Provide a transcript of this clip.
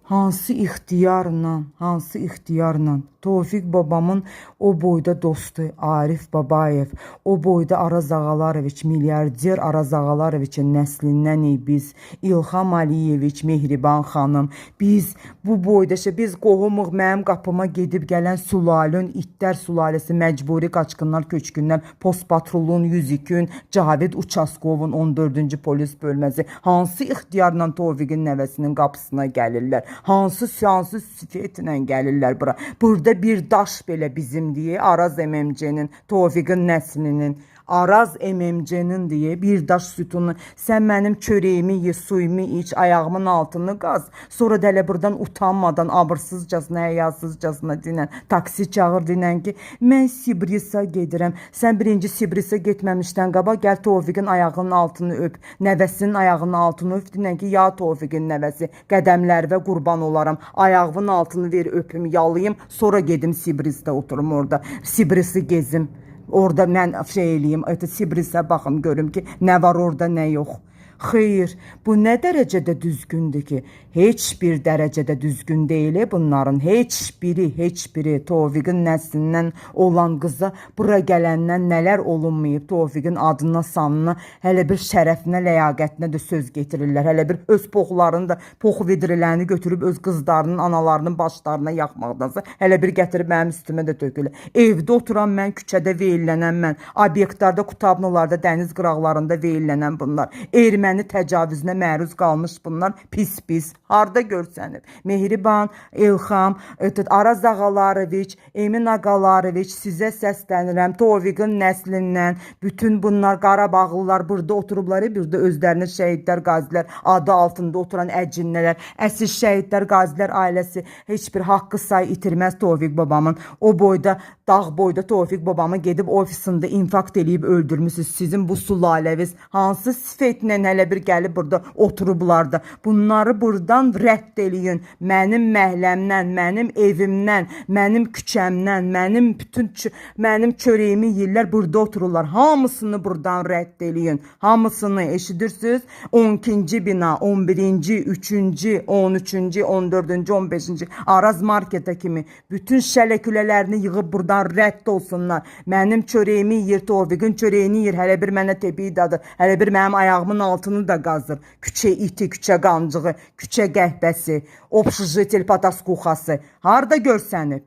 Hansı ixtiyarla Tofiq babamın o boyda dostu Arif Babayev, o boyda Araz Ağalaroviç, milyarder Araz Ağalaroviçin nəslindən biz, İlham Aliyeviç, Mehriban xanım, biz bu boyda biz qohumuq, mənim qapıma gedib gələn sülalün, itlər sülaləsi, məcburi qaçqınlar, köçkünlər, postpatrulun, 102-ün, Cavid Uçaskovun 14-cü polis bölməsi hansı ixtiyarla Tofiqin nəvəsinin qapısına gəlirlər? Hansı sifətlə gəlirlər bura? Burada bir daş belə bizim deyə Araz MMC-nin, Tofiqin nəslinin, Araz MMC-nin deyə bir daş sütunu. Sən mənim çörəyimi ye, suyumu iç, ayağımın altını qaz. Sonra da elə buradan utanmadan, abırsızcasına, həyasızcasına dinən, taksi çağır dinən ki, mən Sibrisa gedirəm. Sən birinci Sibrisa getməmişdən qabaq gəl Tofiqin ayağının altını öp. Nəvəsinin ayağının altını öp dinən ki, ya Tofiqin nəvəsi, qədəmlərə qurban olaram. Ayağının altını ver, öpüm, yalayım. Sonra gedim Sibrisdə oturum orada. Sibrisi gezim. Orada mən eləyim, Sibrisə baxım, görüm ki, nə var orada, nə yox. Xeyr, bu nə dərəcədə düzgündür ki, heç bir dərəcədə düzgün deyil bunların, heç biri Tofiqin nəslindən olan qıza bura gələndən nələr olunmayıb, Tofiqin adına, sanına, hələ bir şərəfinə, ləyaqətinə də söz getirirlər, hələ bir öz poxlarını da, pox vidrilərini götürüb öz qızlarının, analarının başlarına yaxmaqdansa, hələ bir gətirib mənim üstümə də tökülür. Evdə oturan mən, küçədə veyillənən mən, obyektlarda, kutabnolarda, dəniz qıraqlarında veyillənən bunlar, erməni təcavüzünə məruz qalmış bunlar, pis, harda görsənib. Mehriban, İlham, Araz Ağalaroviç, Emin Ağalaroviç, sizə səslənirəm, Tofiqin nəslindən, bütün bunlar Qarabağlılar burada oturublar, bir də özlərini şəhidlər, qazilər, adı altında oturan əcinlər, əsl şəhidlər, qazilər ailəsi heç bir haqqı say itirməz Tofiq babamın. O boyda, dağ boyda Tofiq babamı gedib ofisində infakt eləyib öldürmüsünüz. Sizin bu sulaləviz hansı sifətlə hələ bir gəlib burada oturublar da. Bunları buradan rədd eləyin. Mənim məhləmdən, mənim evimdən, mənim küçəmdən, mənim çörəyimi yeyirlər, burada otururlar. Hamısını buradan rədd eləyin. Hamısını eşidirsiniz? 12-ci bina, 11-ci, 3-cü, 13-cü, 14-cü, 15-ci Araz marketə kimi bütün şələkülələrini yığıb buradan rədd olsunlar. Mənim çörəyimi yeyir, Tofiqin çörəyini yeyir, hələ bir mənə tepiyi dadır, hələ bir mənim ayağımın altını da qazır. Küçə iti, küçə qancığı, küçə qəhbəsi, obşujetel pataskuxası harda görsənib?